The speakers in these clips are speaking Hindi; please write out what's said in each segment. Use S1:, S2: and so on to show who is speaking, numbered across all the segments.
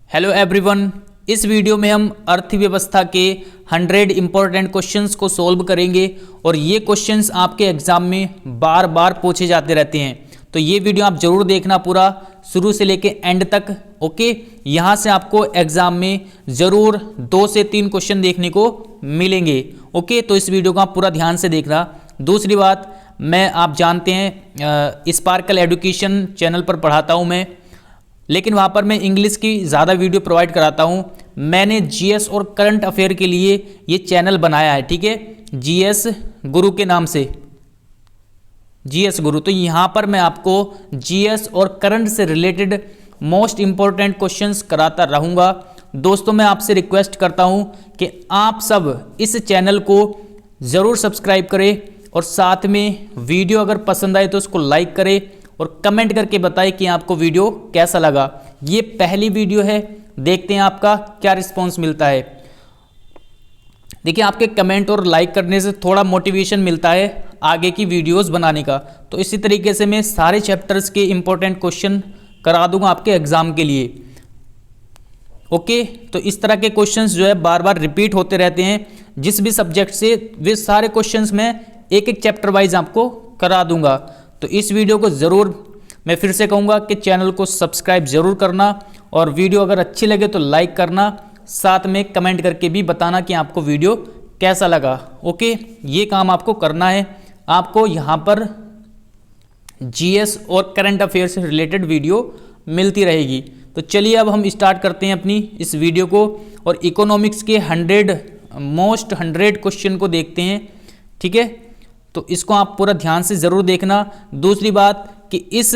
S1: हेलो एवरीवन, इस वीडियो में हम अर्थव्यवस्था के 100 इम्पोर्टेंट क्वेश्चंस को सॉल्व करेंगे और ये क्वेश्चंस आपके एग्जाम में बार बार पूछे जाते रहते हैं। तो ये वीडियो आप जरूर देखना पूरा शुरू से लेके एंड तक। ओके, यहाँ से आपको एग्जाम में ज़रूर 2 से 3 क्वेश्चन देखने को मिलेंगे। ओके, तो इस वीडियो को आप पूरा ध्यान से देखना। दूसरी बात, मैं आप जानते हैं स्पार्कल एजुकेशन चैनल पर पढ़ाता हूँ मैं, लेकिन वहाँ पर मैं इंग्लिश की ज़्यादा वीडियो प्रोवाइड कराता हूँ। मैंने जीएस और करंट अफेयर के लिए ये चैनल बनाया है, ठीक है, जीएस गुरु के नाम से, जीएस गुरु। तो यहाँ पर मैं आपको जीएस और करंट से रिलेटेड मोस्ट इम्पॉर्टेंट क्वेश्चंस कराता रहूँगा। दोस्तों, मैं आपसे रिक्वेस्ट करता हूँ कि आप सब इस चैनल को ज़रूर सब्सक्राइब करें और साथ में वीडियो अगर पसंद आए तो उसको लाइक करें और कमेंट करके बताएं कि आपको वीडियो कैसा लगा। ये पहली वीडियो है, देखते हैं आपका क्या रिस्पांस मिलता है। देखिए, आपके कमेंट और लाइक करने से थोड़ा मोटिवेशन मिलता है आगे की वीडियोस बनाने का। तो इसी तरीके से मैं सारे चैप्टर्स के इंपॉर्टेंट क्वेश्चन करा दूंगा आपके एग्जाम के लिए। ओके, तो इस तरह के क्वेश्चंस जो है बार बार रिपीट होते रहते हैं जिस भी सब्जेक्ट से, वे सारे क्वेश्चंस मैं एक एक चैप्टर वाइज आपको करा दूंगा। तो इस वीडियो को ज़रूर, मैं फिर से कहूँगा कि चैनल को सब्सक्राइब ज़रूर करना और वीडियो अगर अच्छी लगे तो लाइक करना, साथ में कमेंट करके भी बताना कि आपको वीडियो कैसा लगा। ओके, ये काम आपको करना है। आपको यहाँ पर जीएस और करंट अफेयर से रिलेटेड वीडियो मिलती रहेगी। तो चलिए अब हम स्टार्ट करते हैं अपनी इस वीडियो को और इकोनॉमिक्स के 100 क्वेश्चन को देखते हैं, ठीक है। तो इसको आप पूरा ध्यान से ज़रूर देखना। दूसरी बात कि इस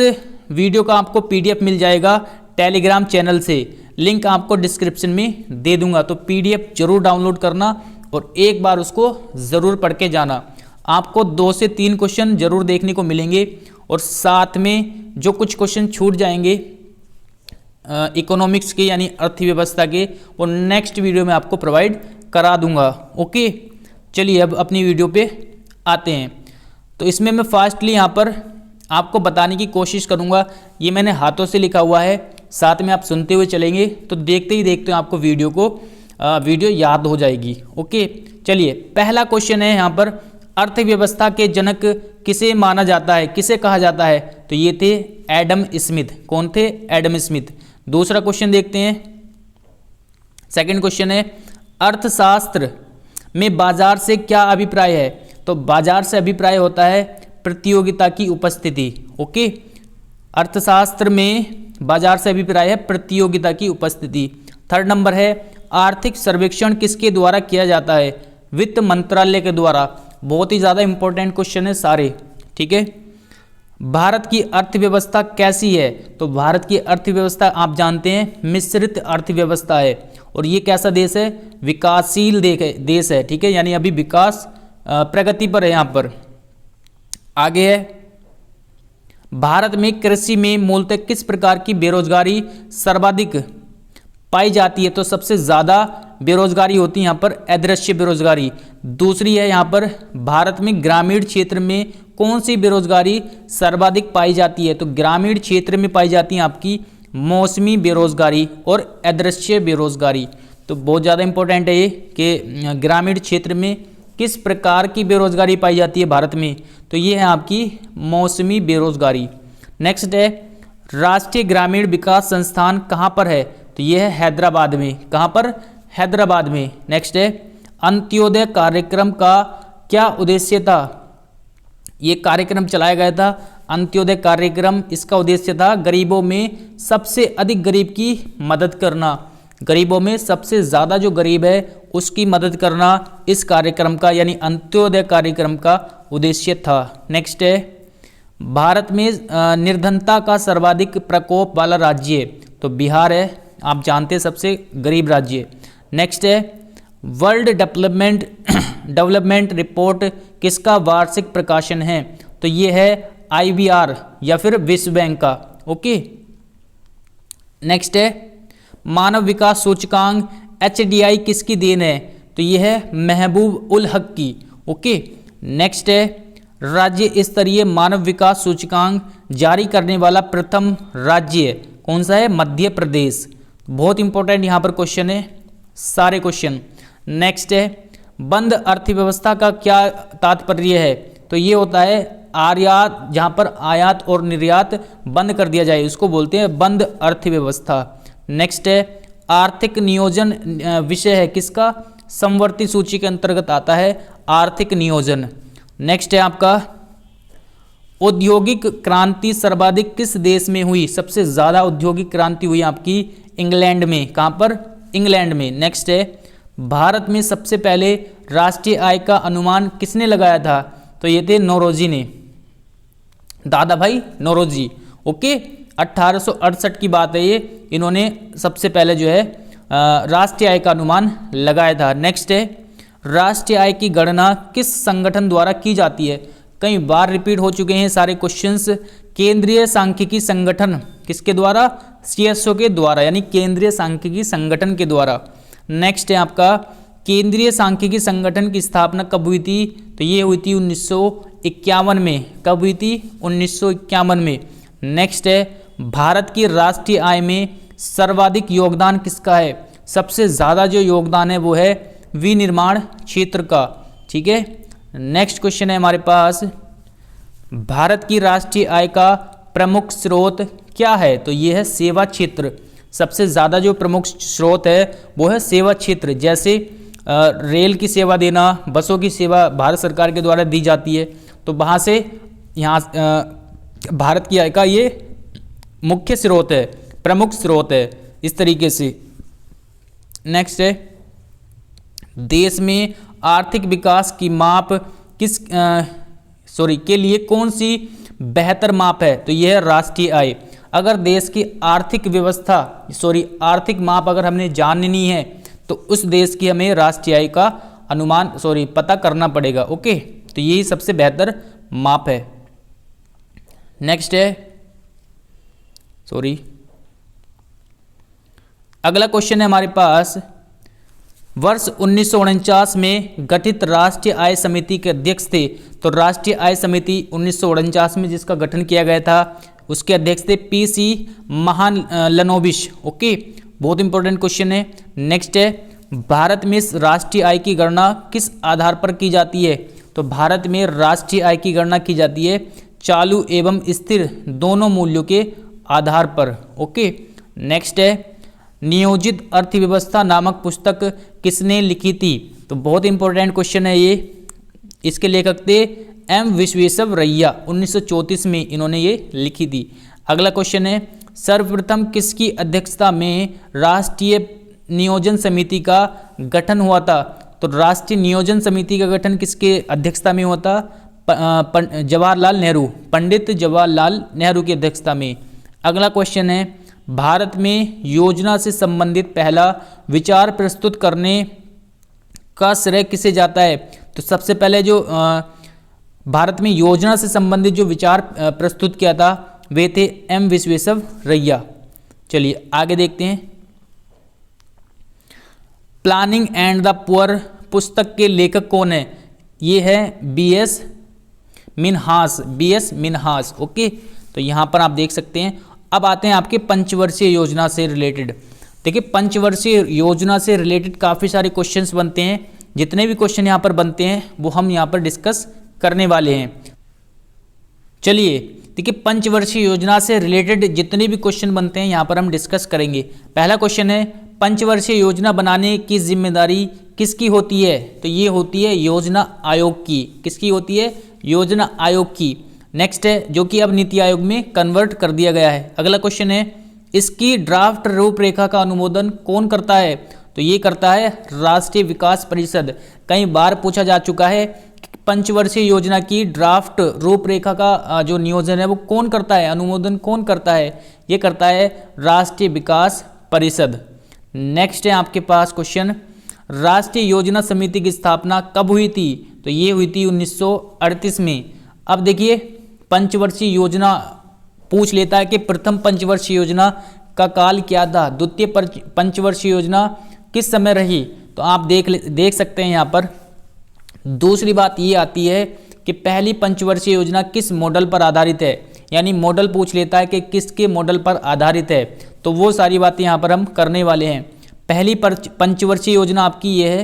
S1: वीडियो का आपको पीडीएफ मिल जाएगा टेलीग्राम चैनल से, लिंक आपको डिस्क्रिप्शन में दे दूंगा। तो पीडीएफ जरूर डाउनलोड करना और एक बार उसको ज़रूर पढ़ के जाना। आपको 2 से 3 क्वेश्चन जरूर देखने को मिलेंगे और साथ में जो कुछ क्वेश्चन छूट जाएंगे इकोनॉमिक्स के यानी अर्थव्यवस्था के, वो नेक्स्ट वीडियो में आपको प्रोवाइड करा दूंगा। ओके, चलिए अब अपनी वीडियो पे आते हैं। तो इसमें मैं फास्टली यहाँ पर आपको बताने की कोशिश करूँगा। ये मैंने हाथों से लिखा हुआ है, साथ में आप सुनते हुए चलेंगे तो देखते ही देखते आपको वीडियो याद हो जाएगी। ओके, चलिए पहला क्वेश्चन है यहाँ पर, अर्थव्यवस्था के जनक किसे माना जाता है, किसे कहा जाता है? तो ये थे एडम स्मिथ। कौन थे? Adam Smith. दूसरा क्वेश्चन देखते हैं। सेकंड क्वेश्चन है, अर्थशास्त्र में बाजार से क्या अभिप्राय है? तो बाजार से अभिप्राय होता है प्रतियोगिता की उपस्थिति। ओके, अर्थशास्त्र में बाजार से अभिप्राय है प्रतियोगिता की उपस्थिति। थर्ड नंबर है, आर्थिक सर्वेक्षण किसके द्वारा किया जाता है? वित्त मंत्रालय के द्वारा। बहुत ही ज़्यादा इंपॉर्टेंट क्वेश्चन है सारे, ठीक है। भारत की अर्थव्यवस्था कैसी है? तो भारत की अर्थव्यवस्था आप जानते हैं मिश्रित अर्थव्यवस्था है और ये कैसा देश है? विकासशील देश है, ठीक है, यानी अभी विकास प्रगति पर है। यहाँ पर आगे है, भारत में कृषि में मूलतः किस प्रकार की बेरोजगारी सर्वाधिक पाई जाती है? तो सबसे ज़्यादा बेरोजगारी होती है यहाँ पर अदृश्य बेरोजगारी। दूसरी है यहाँ पर, भारत में ग्रामीण क्षेत्र में कौन सी बेरोजगारी सर्वाधिक पाई जाती है? तो ग्रामीण क्षेत्र में पाई जाती है आपकी मौसमी बेरोजगारी और अदृश्य बेरोजगारी। तो बहुत ज़्यादा इंपॉर्टेंट है ये कि ग्रामीण क्षेत्र में किस प्रकार की बेरोजगारी पाई जाती है भारत में? तो ये है आपकी मौसमी बेरोजगारी। नेक्स्ट है, राष्ट्रीय ग्रामीण विकास संस्थान कहाँ पर है? तो ये है हैदराबाद में। कहाँ पर? हैदराबाद में। नेक्स्ट है, अंत्योदय कार्यक्रम का क्या उद्देश्य था? ये कार्यक्रम चलाया गया था अंत्योदय कार्यक्रम। इसका उद्देश्य था गरीबों में सबसे अधिक गरीब की मदद करना, गरीबों में सबसे ज़्यादा जो गरीब है उसकी मदद करना इस कार्यक्रम का यानी अंत्योदय कार्यक्रम का उद्देश्य था। नेक्स्ट है, भारत में निर्धनता का सर्वाधिक प्रकोप वाला राज्य? तो बिहार है, आप जानते हैं सबसे गरीब राज्य। नेक्स्ट है, वर्ल्ड डेवलपमेंट रिपोर्ट किसका वार्षिक प्रकाशन है? तो ये है IBR या फिर विश्व बैंक का। ओके, नेक्स्ट है, मानव विकास सूचकांक HDI किसकी देन है? तो ये है महबूब उल हक की। ओके, नेक्स्ट है, राज्य स्तरीय मानव विकास सूचकांक जारी करने वाला प्रथम राज्य कौन सा है? मध्य प्रदेश। बहुत इंपॉर्टेंट यहाँ पर क्वेश्चन है, सारे क्वेश्चन। नेक्स्ट है, बंद अर्थव्यवस्था का क्या तात्पर्य है? तो ये होता है आयात, जहाँ पर आयात और निर्यात बंद कर दिया जाए उसको बोलते हैं बंद अर्थव्यवस्था। नेक्स्ट है, आर्थिक नियोजन विषय है किसका? समवर्ती सूची के अंतर्गत आता है आर्थिक नियोजन। नेक्स्ट है आपका, औद्योगिक क्रांति सर्वाधिक किस देश में हुई? सबसे ज़्यादा औद्योगिक क्रांति हुई आपकी इंग्लैंड में। कहाँ पर? इंग्लैंड में। नेक्स्ट है, भारत में सबसे पहले राष्ट्रीय आय का अनुमान किसने लगाया था? तो ये थे नौरोजी ने, दादा भाई नौरोजी। ओके, 1868 की बात है ये, इन्होंने सबसे पहले जो है राष्ट्रीय आय का अनुमान लगाया था। नेक्स्ट है, राष्ट्रीय आय की गणना किस संगठन द्वारा की जाती है? कई बार रिपीट हो चुके हैं सारे क्वेश्चंस। केंद्रीय सांख्यिकी संगठन किसके द्वारा? CSO के द्वारा, यानी केंद्रीय सांख्यिकी संगठन के द्वारा। नेक्स्ट है आपका, केंद्रीय सांख्यिकी संगठन की स्थापना कब हुई थी? तो ये हुई थी 1951 में। कब हुई थी? 1951 में। नेक्स्ट है, भारत की राष्ट्रीय आय में सर्वाधिक योगदान किसका है? सबसे ज़्यादा जो योगदान है वो है विनिर्माण क्षेत्र का। ठीक है, नेक्स्ट क्वेश्चन है हमारे पास, भारत की राष्ट्रीय आय का प्रमुख स्रोत क्या है? तो ये है सेवा क्षेत्र। सबसे ज़्यादा जो प्रमुख स्रोत है वो है सेवा क्षेत्र। जैसे रेल की सेवा देना, बसों की सेवा भारत सरकार के द्वारा दी जाती है, तो वहाँ से यहाँ भारत की आय का ये मुख्य स्रोत है, प्रमुख स्रोत है, इस तरीके से। नेक्स्ट है, देश में आर्थिक विकास की माप के लिए कौन सी बेहतर माप है? तो यह है राष्ट्रीय आय। अगर देश की आर्थिक व्यवस्था आर्थिक माप अगर हमने जाननी है तो उस देश की हमें राष्ट्रीय आय का अनुमान पता करना पड़ेगा। ओके, तो यही सबसे बेहतर माप है। नेक्स्ट है अगला क्वेश्चन है हमारे पास, वर्ष 1949 में गठित राष्ट्रीय आय समिति के अध्यक्ष थे। तो राष्ट्रीय आय समिति 1949 में जिसका गठन किया गया था उसके अध्यक्ष थे PC महालनोबिश। ओके, बहुत इंपॉर्टेंट क्वेश्चन है। नेक्स्ट है, भारत में राष्ट्रीय आय की गणना किस आधार पर की जाती है? तो भारत में राष्ट्रीय आय की गणना की जाती है चालू एवं स्थिर दोनों मूल्यों के आधार पर। ओके, नेक्स्ट है, नियोजित अर्थव्यवस्था नामक पुस्तक किसने लिखी थी? तो बहुत इंपॉर्टेंट क्वेश्चन है ये। इसके लेखक थे M विश्वेश्वरैया। 1934 में इन्होंने ये लिखी थी। अगला क्वेश्चन है, सर्वप्रथम किसकी अध्यक्षता में राष्ट्रीय नियोजन समिति का गठन हुआ था? तो राष्ट्रीय नियोजन समिति का गठन किसके अध्यक्षता में हुआ था? जवाहरलाल नेहरू, पंडित जवाहरलाल नेहरू की अध्यक्षता में। अगला क्वेश्चन है, भारत में योजना से संबंधित पहला विचार प्रस्तुत करने का श्रेय किसे जाता है? तो सबसे पहले जो भारत में योजना से संबंधित जो विचार प्रस्तुत किया था वे थे M विश्वेश्वरैया। चलिए आगे देखते हैं। प्लानिंग एंड द पुअर पुस्तक के लेखक कौन है? ये है B.S. मिन्हास। ओके, तो यहाँ पर आप देख सकते हैं। अब आते हैं आपके पंचवर्षीय योजना से रिलेटेड। देखिए, पंचवर्षीय योजना से रिलेटेड काफ़ी सारे क्वेश्चंस बनते हैं। जितने भी क्वेश्चन यहाँ पर बनते हैं वो हम यहाँ पर डिस्कस करने वाले हैं। चलिए, देखिए, पंचवर्षीय योजना से रिलेटेड जितने भी क्वेश्चन बनते हैं यहाँ पर हम डिस्कस करेंगे। पहला क्वेश्चन है, पंचवर्षीय योजना बनाने की जिम्मेदारी किसकी होती है? तो ये होती है योजना आयोग की। किसकी होती है? योजना आयोग की। नेक्स्ट है, जो कि अब नीति आयोग में कन्वर्ट कर दिया गया है। अगला क्वेश्चन है, इसकी ड्राफ्ट रूपरेखा का अनुमोदन कौन करता है? तो ये करता है राष्ट्रीय विकास परिषद। कई बार पूछा जा चुका है पंचवर्षीय योजना की ड्राफ्ट रूपरेखा का जो नियोजन है वो कौन करता है, अनुमोदन कौन करता है? ये करता है राष्ट्रीय विकास परिषद। नेक्स्ट है आपके पास क्वेश्चन, राष्ट्रीय योजना समिति की स्थापना कब हुई थी? तो ये हुई थी 1938 में। अब देखिए, पंचवर्षीय योजना पूछ लेता है कि प्रथम पंचवर्षीय योजना का काल क्या था, द्वितीय पंचवर्षीय योजना किस समय रही। तो आप देख सकते हैं यहाँ पर। दूसरी बात ये आती है कि पहली पंचवर्षीय योजना किस मॉडल पर आधारित है। यानी मॉडल पूछ लेता है कि किसके मॉडल पर आधारित है, तो वो सारी बातें यहाँ पर हम करने वाले हैं। पहली पंचवर्षीय योजना आपकी ये है।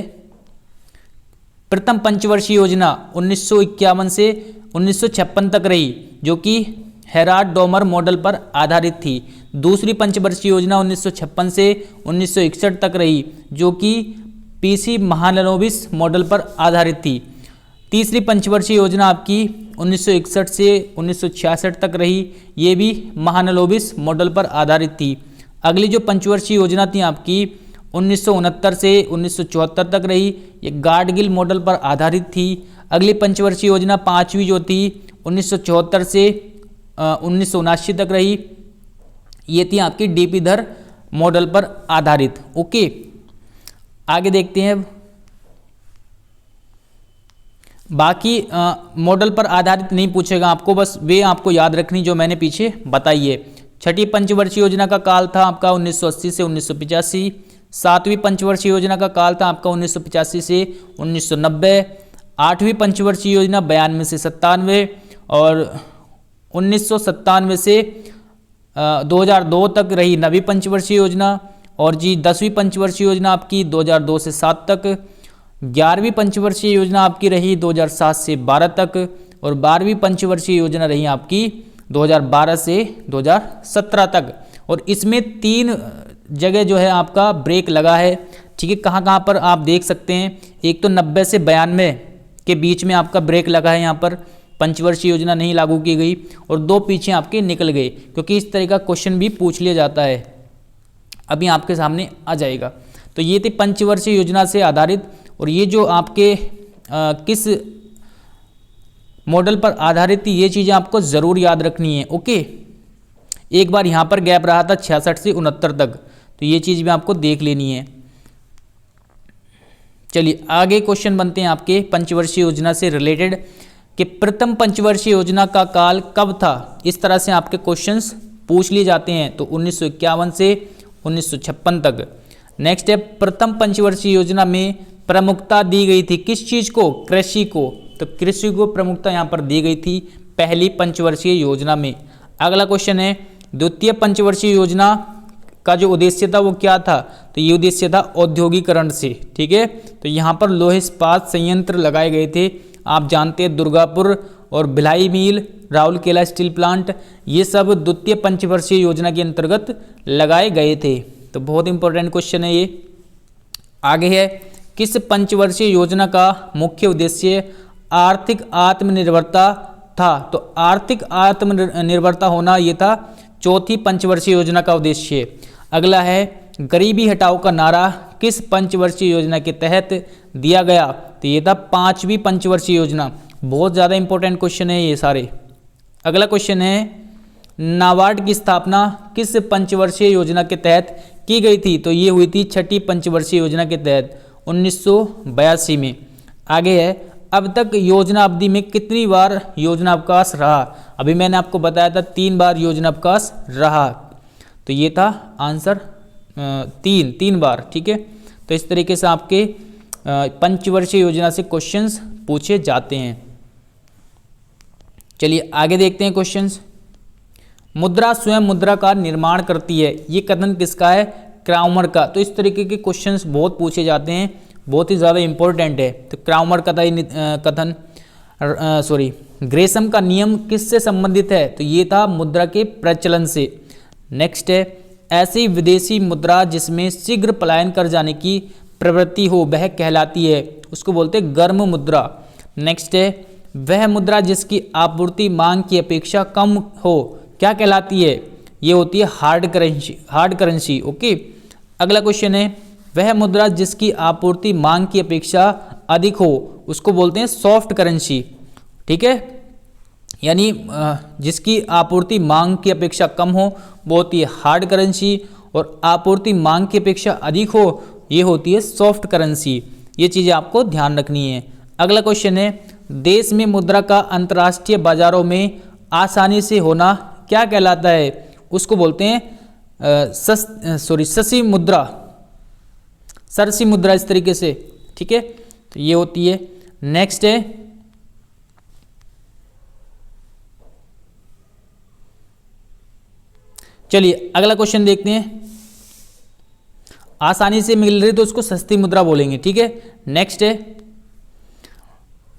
S1: प्रथम पंचवर्षीय योजना 1951 से 1956 तक रही, जो कि हेराल्ड डोमर मॉडल पर आधारित थी। दूसरी पंचवर्षीय योजना 1956 से 1961 तक रही, जो कि पीसी महालनोबिस मॉडल पर आधारित थी। तीसरी पंचवर्षीय योजना आपकी 1961 से 1966 तक रही, ये भी महालनोबिस मॉडल पर आधारित थी। अगली जो पंचवर्षीय योजना थी आपकी 1969 से 1974 तक रही, ये गार्डगिल मॉडल पर आधारित थी। अगली पंचवर्षीय योजना पांचवी जो थी 1974 से 1979 तक रही, ये थी आपकी डीपी धर मॉडल पर आधारित। ओके, आगे देखते हैं। बाकी मॉडल पर आधारित नहीं पूछेगा आपको, बस वे आपको याद रखनी जो मैंने पीछे बताई है। छठी पंचवर्षीय योजना का काल था आपका 1980 से 1985। सातवीं पंचवर्षीय योजना का काल था आपका 1985 से 1990। आठवीं पंचवर्षीय योजना 92 से 97 और 1997 से 2002 तक रही नवीं पंचवर्षीय योजना। और जी 10वीं पंचवर्षीय योजना आपकी 2002 से 7 तक। 11वीं पंचवर्षीय योजना आपकी रही 2007 से 12 तक और 12वीं पंचवर्षीय योजना रही आपकी 2012 से 2017 तक। और इसमें 3 जगह जो है आपका ब्रेक लगा है, ठीक है। कहाँ कहाँ पर आप देख सकते हैं, एक तो 90 से 92 के बीच में आपका ब्रेक लगा है, यहाँ पर पंचवर्षीय योजना नहीं लागू की गई, और 2 पीछे आपके निकल गए, क्योंकि इस तरह का क्वेश्चन भी पूछ लिया जाता है। अभी आपके सामने आ जाएगा। तो ये थी पंचवर्षीय योजना से आधारित, और ये जो आपके किस मॉडल पर आधारित थी, ये चीज़ें आपको ज़रूर याद रखनी है। ओके, एक बार यहाँ पर गैप रहा था 66 से 69 तक, तो ये चीज़ भी आपको देख लेनी है। चलिए आगे क्वेश्चन बनते हैं आपके पंचवर्षीय योजना से रिलेटेड, कि प्रथम पंचवर्षीय योजना का काल कब था। इस तरह से आपके क्वेश्चंस पूछ लिए जाते हैं, तो 1951 से 1956 तक। नेक्स्ट है, प्रथम पंचवर्षीय योजना में प्रमुखता दी गई थी किस चीज़ को, कृषि को, तो कृषि को प्रमुखता यहाँ पर दी गई थी पहली पंचवर्षीय योजना में। अगला क्वेश्चन है, द्वितीय पंचवर्षीय योजना का जो उद्देश्य था वो क्या था, तो ये उद्देश्य था औद्योगिकरण से, ठीक है। तो यहाँ पर लोहे इस्पात संयंत्र लगाए गए थे, आप जानते हैं दुर्गापुर और भिलाई मिल, राउरकेला स्टील प्लांट, ये सब द्वितीय पंचवर्षीय योजना के अंतर्गत लगाए गए थे। तो बहुत इंपॉर्टेंट क्वेश्चन है ये। आगे है, किस पंचवर्षीय योजना का मुख्य उद्देश्य आर्थिक आत्मनिर्भरता था, तो आर्थिक आत्मनिर्भरता होना ये था चौथी पंचवर्षीय योजना का उद्देश्य। अगला है, गरीबी हटाओ का नारा किस पंचवर्षीय योजना के तहत दिया गया, तो ये था पांचवी पंचवर्षीय योजना। बहुत ज़्यादा इंपॉर्टेंट क्वेश्चन है ये सारे। अगला क्वेश्चन है, नाबार्ड की स्थापना किस पंचवर्षीय योजना के तहत की गई थी, तो ये हुई थी छठी पंचवर्षीय योजना के तहत 1982 में। आगे है, अब तक योजना अवधि में कितनी बार योजना अवकाश रहा, अभी मैंने आपको बताया था 3 बार योजना अवकाश रहा, तो ये था आंसर 3 बार, ठीक है। तो इस तरीके से आपके पंचवर्षीय योजना से क्वेश्चंस पूछे जाते हैं। चलिए आगे देखते हैं क्वेश्चंस। मुद्रा स्वयं मुद्रा का निर्माण करती है, ये कथन किसका है, क्राउमर का। तो इस तरीके के क्वेश्चंस बहुत पूछे जाते हैं, बहुत ही ज़्यादा इंपॉर्टेंट है। तो क्राउमर का कथन ग्रेसम का नियम किससे संबंधित है, तो ये था मुद्रा के प्रचलन से। नेक्स्ट है, ऐसी विदेशी मुद्रा जिसमें शीघ्र पलायन कर जाने की प्रवृत्ति हो वह कहलाती है, उसको बोलते हैं गर्म मुद्रा। नेक्स्ट है, वह मुद्रा जिसकी आपूर्ति मांग की अपेक्षा कम हो क्या कहलाती है, ये होती है हार्ड करेंसी। ओके, अगला क्वेश्चन है, वह मुद्रा जिसकी आपूर्ति मांग की अपेक्षा अधिक हो उसको बोलते हैं सॉफ्ट करेंसी, ठीक है। यानी जिसकी आपूर्ति मांग की अपेक्षा कम हो वो होती है हार्ड करेंसी, और आपूर्ति मांग की अपेक्षा अधिक हो ये होती है सॉफ्ट करेंसी। ये चीज़ें आपको ध्यान रखनी है। अगला क्वेश्चन है, देश में मुद्रा का अंतर्राष्ट्रीय बाजारों में आसानी से होना क्या कहलाता है, उसको बोलते हैं सरसी मुद्रा, इस तरीके से, ठीक है। तो ये होती है। नेक्स्ट है, चलिए अगला क्वेश्चन देखते हैं। आसानी से मिल रही तो उसको सस्ती मुद्रा बोलेंगे, ठीक है। नेक्स्ट है,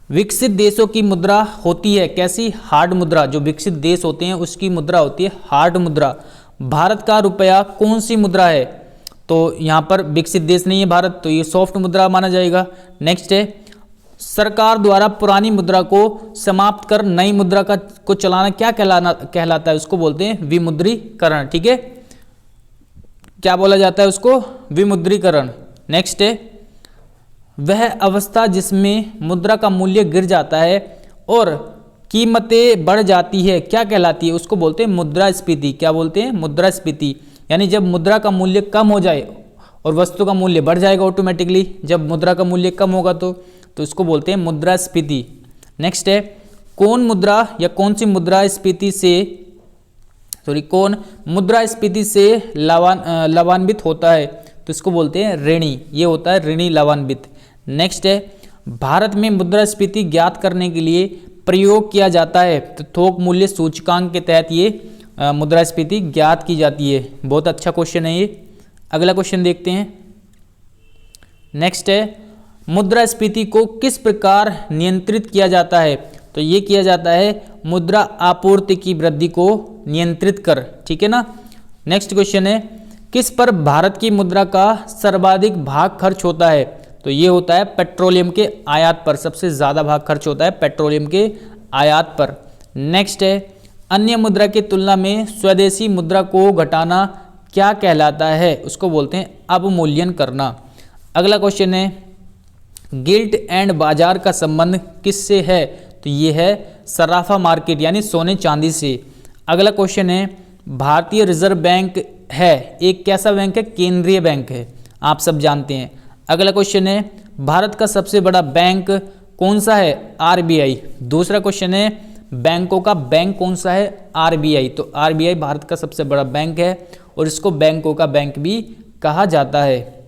S1: विकसित देशों की मुद्रा होती है कैसी? हार्ड मुद्रा। जो विकसित देश होते हैं उसकी मुद्रा होती है हार्ड मुद्रा। भारत का रुपया कौन सी मुद्रा है? तो यहाँ पर विकसित देश नहीं है भारत, तो ये सॉफ्ट मुद्रा माना जाएगा। नेक्स्ट है, सरकार द्वारा पुरानी मुद्रा को समाप्त कर नई मुद्रा को चलाना क्या कहलाता है? उसको बोलते हैं विमुद्रीकरण, ठीक है। क्या बोला जाता है उसको? विमुद्रीकरण। नेक्स्ट है, वह अवस्था जिसमें मुद्रा का मूल्य गिर जाता है और कीमतें बढ़ जाती है क्या कहलाती है? उसको बोलते हैं मुद्रास्फीति। क्या बोलते हैं? मुद्रास्फीति। यानी जब मुद्रा का मूल्य कम हो जाए और वस्तु का मूल्य बढ़ जाएगा ऑटोमेटिकली, जब मुद्रा का मूल्य कम होगा तो इसको बोलते हैं मुद्रास्फीति। नेक्स्ट है, कौन मुद्रा या कौन सी मुद्रास्फीति से लाभान्वित होता है? तो इसको बोलते हैं ऋणी। ये होता है ऋणी लाभान्वित। नेक्स्ट है, भारत में मुद्रास्फीति ज्ञात करने के लिए प्रयोग किया जाता है तो थोक मूल्य सूचकांक के तहत ये मुद्रास्फीति ज्ञात की जाती है। बहुत अच्छा क्वेश्चन है ये। अगला क्वेश्चन देखते हैं। नेक्स्ट है, मुद्रास्फीति को किस प्रकार नियंत्रित किया जाता है? तो ये किया जाता है मुद्रा आपूर्ति की वृद्धि को नियंत्रित कर, ठीक है ना। नेक्स्ट क्वेश्चन है, किस पर भारत की मुद्रा का सर्वाधिक भाग खर्च होता है? तो ये होता है पेट्रोलियम के आयात पर। सबसे ज़्यादा भाग खर्च होता है पेट्रोलियम के आयात पर। नेक्स्ट है, अन्य मुद्रा की तुलना में स्वदेशी मुद्रा को घटाना क्या कहलाता है? उसको बोलते हैं अवमूल्यन करना। अगला क्वेश्चन है, गिल्ट एंड बाजार का संबंध किससे है? तो ये है सराफा मार्केट यानी सोने चांदी से। अगला क्वेश्चन है, भारतीय रिजर्व बैंक है एक कैसा बैंक है? केंद्रीय बैंक है, आप सब जानते हैं। अगला क्वेश्चन है, भारत का सबसे बड़ा बैंक कौन सा है? आरबीआई। दूसरा क्वेश्चन है, बैंकों का बैंक कौन सा है? आरबीआई। तो आरबीआई भारत का सबसे बड़ा बैंक है और इसको बैंकों का बैंक भी कहा जाता है।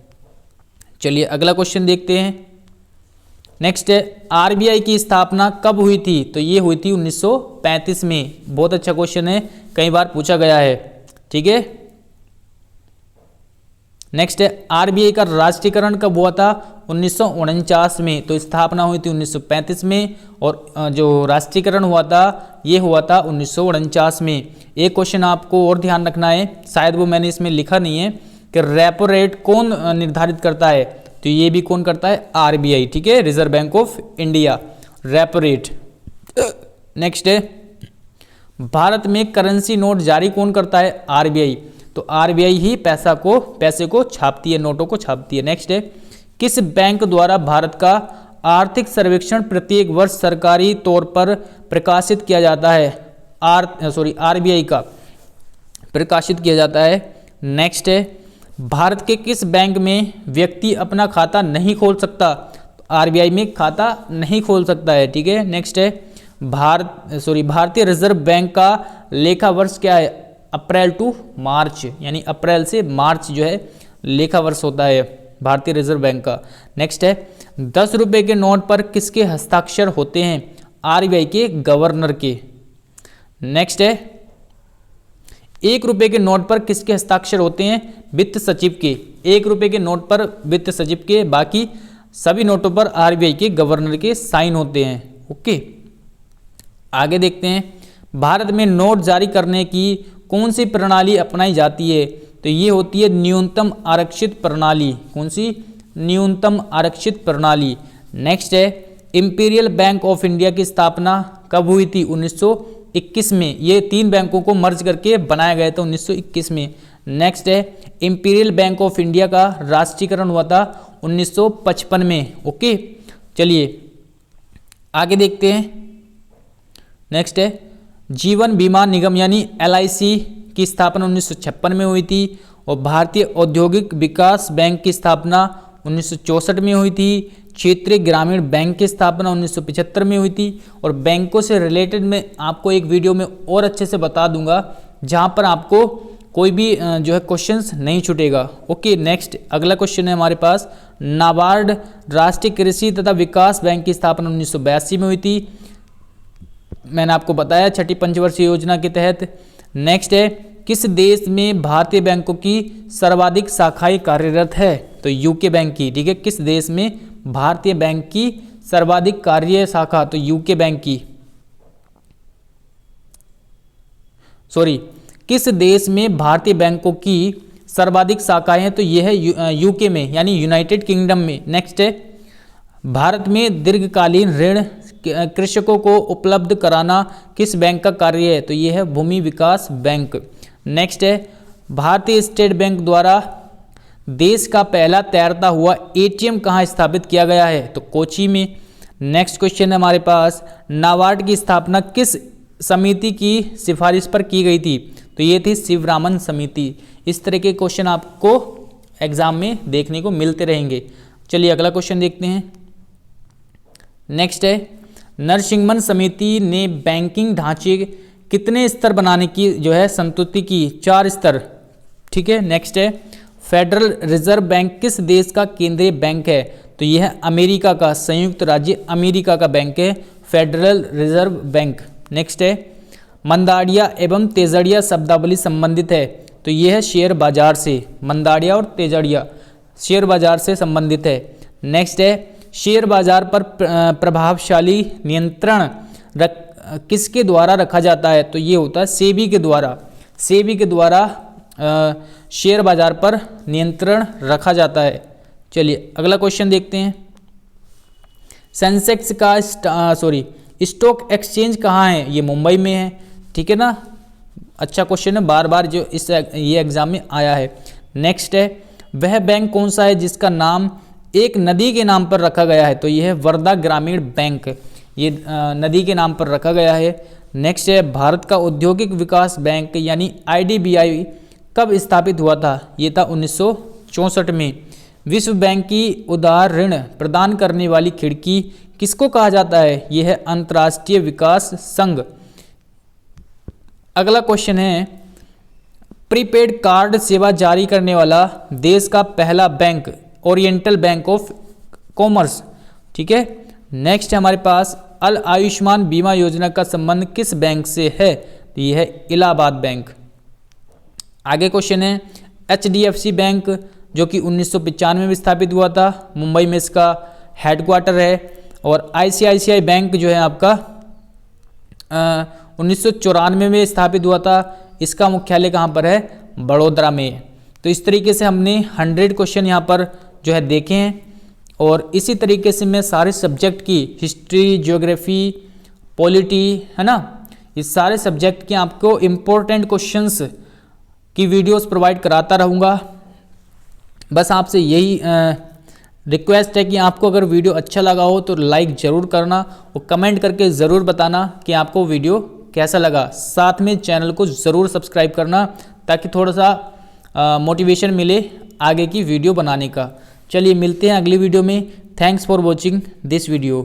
S1: चलिए अगला क्वेश्चन देखते हैं। नेक्स्ट है, आरबीआई की स्थापना कब हुई थी? तो ये हुई थी 1935 में। बहुत अच्छा क्वेश्चन है, कई बार पूछा गया है, ठीक है। नेक्स्ट है, आरबीआई का राष्ट्रीयकरण कब हुआ था? 1949 में। तो स्थापना हुई थी 1935 में और जो राष्ट्रीयकरण हुआ था ये हुआ था 1949 में। एक क्वेश्चन आपको और ध्यान रखना है, शायद वो मैंने इसमें लिखा नहीं है, कि रेपो रेट कौन निर्धारित करता है? तो ये भी कौन करता है? आरबीआई, ठीक है, reserve bank of India, repo rate. Next है, भारत में करेंसी नोट जारी कौन करता है? आरबीआई। तो आरबीआई ही पैसे को छापती है, नोटों को छापती है। नेक्स्ट है, किस बैंक द्वारा भारत का आर्थिक सर्वेक्षण प्रत्येक वर्ष सरकारी तौर पर प्रकाशित किया जाता है? आरबीआई का प्रकाशित किया जाता है। नेक्स्ट है, भारत के किस बैंक में व्यक्ति अपना खाता नहीं खोल सकता? आरबीआई में खाता नहीं खोल सकता है, ठीक है। नेक्स्ट है, भारतीय रिजर्व बैंक का लेखा वर्ष क्या है? अप्रैल टू मार्च, यानी अप्रैल से मार्च जो है लेखा वर्ष होता है भारतीय रिजर्व बैंक का। नेक्स्ट है, 10 रुपए के नोट पर किसके हस्ताक्षर होते हैं? आरबीआई के गवर्नर के। नेक्स्ट है, 1 रुपए के नोट पर किसके हस्ताक्षर होते हैं? वित्त सचिव के। 1 रुपए के नोट पर वित्त सचिव के, बाकी सभी नोटों पर आरबीआई के गवर्नर के साइन होते हैं। ओके, आगे देखते हैं, भारत में नोट जारी करने की कौन सी प्रणाली अपनाई जाती है? तो ये होती है न्यूनतम आरक्षित प्रणाली। कौन सी? न्यूनतम आरक्षित प्रणाली। नेक्स्ट है, इंपीरियल बैंक ऑफ इंडिया की स्थापना कब हुई थी? 1921 में। ये 3 बैंकों को मर्ज करके बनाया गया था 1921 में। नेक्स्ट है, इंपीरियल बैंक ऑफ इंडिया का राष्ट्रीयकरण हुआ था 1955 में। ओके, चलिए आगे देखते हैं। नेक्स्ट है, जीवन बीमा निगम यानी LIC की स्थापना 1956 में हुई थी और भारतीय औद्योगिक विकास बैंक की स्थापना 1964 में हुई थी। क्षेत्रीय ग्रामीण बैंक की स्थापना 1975 में हुई थी। और बैंकों से रिलेटेड मैं आपको एक वीडियो में और अच्छे से बता दूंगा, जहां पर आपको कोई भी जो है क्वेश्चंस नहीं छूटेगा। ओके, नेक्स्ट अगला क्वेश्चन है हमारे पास, नाबार्ड राष्ट्रीय कृषि तथा विकास बैंक की स्थापना 1982 में हुई थी। मैंने आपको बताया छठी पंचवर्षीय योजना के तहत। नेक्स्ट है, किस देश में भारतीय बैंकों की सर्वाधिक शाखाएं कार्यरत है? तो यूके बैंक की। ठीक है, किस देश में भारतीय बैंक की सर्वाधिक कार्य शाखा? तो यूके बैंक की। सॉरी, किस देश में भारतीय बैंकों की सर्वाधिक शाखाएं हैं? तो यह है यूके में, यानी यूनाइटेड किंगडम में। नेक्स्ट है, भारत में दीर्घकालीन ऋण कृषकों को उपलब्ध कराना किस बैंक का कार्य है? तो यह है भूमि विकास बैंक। नेक्स्ट है, भारतीय स्टेट बैंक द्वारा देश का पहला तैरता हुआ एटीएम कहाँ स्थापित किया गया है? तो कोची में। नेक्स्ट क्वेश्चन है हमारे पास, नाबार्ड की स्थापना किस समिति की सिफारिश पर की गई थी? तो ये थी शिवरामन समिति। इस तरह के क्वेश्चन आपको एग्जाम में देखने को मिलते रहेंगे। चलिए अगला क्वेश्चन देखते हैं। नेक्स्ट है, नरसिंहन समिति ने बैंकिंग ढांचे कितने स्तर बनाने की जो है संतुष्टि की? 4 स्तर। ठीक है। नेक्स्ट है, फेडरल रिजर्व बैंक किस देश का केंद्रीय बैंक है? तो यह है अमेरिका का, संयुक्त राज्य अमेरिका का बैंक है फेडरल रिजर्व बैंक। नेक्स्ट है, मंदाड़िया एवं तेजड़िया शब्दावली संबंधित है? तो यह है शेयर बाजार से। मंदाड़िया और तेजड़िया शेयर बाजार से संबंधित है। नेक्स्ट है, शेयर बाजार पर प्रभावशाली नियंत्रण किसके द्वारा रखा जाता है? तो ये होता है सेबी के द्वारा। सेबी के द्वारा शेयर बाजार पर नियंत्रण रखा जाता है। चलिए अगला क्वेश्चन देखते हैं। सेंसेक्स का स्टॉक एक्सचेंज कहाँ है? ये मुंबई में है। ठीक है ना, अच्छा क्वेश्चन है, बार बार जो ये एग्जाम में आया है। नेक्स्ट है, वह बैंक कौन सा है जिसका नाम एक नदी के नाम पर रखा गया है? तो यह है वर्धा ग्रामीण बैंक। ये नदी के नाम पर रखा गया है। नेक्स्ट है, भारत का औद्योगिक विकास बैंक यानी IDBI कब स्थापित हुआ था? ये था 1964 में। विश्व बैंक की उदार ऋण प्रदान करने वाली खिड़की किसको कहा जाता है? यह है अंतर्राष्ट्रीय विकास संघ। अगला क्वेश्चन है, प्रीपेड कार्ड सेवा जारी करने वाला देश का पहला bank oriental bank of commerce. ठीक है। नेक्स्ट है हमारे पास, अल आयुष्मान बीमा योजना का संबंध किस बैंक से है? यह है इलाहाबाद बैंक। आगे क्वेश्चन है, HDFC बैंक जो कि 1995 में स्थापित हुआ था, मुंबई में इसका हेडक्वार्टर है। और ICICI बैंक जो है आपका 1994 में स्थापित हुआ था, इसका मुख्यालय कहाँ पर है? बड़ोदरा में। तो इस तरीके से हमने 100 क्वेश्चन यहाँ पर जो है देखे हैं। और इसी तरीके से मैं सारे सब्जेक्ट की हिस्ट्री, ज्योग्राफी, पॉलिटी, है ना, इस सारे सब्जेक्ट के आपको इम्पोर्टेंट क्वेश्चंस की वीडियोस प्रोवाइड कराता रहूँगा। बस आपसे यही रिक्वेस्ट है कि आपको अगर वीडियो अच्छा लगा हो तो लाइक ज़रूर करना और कमेंट करके ज़रूर बताना कि आपको वीडियो कैसा लगा। साथ में चैनल को ज़रूर सब्सक्राइब करना ताकि थोड़ा सा मोटिवेशन मिले आगे की वीडियो बनाने का। चलिए मिलते हैं अगली वीडियो में। Thanks for watching this video.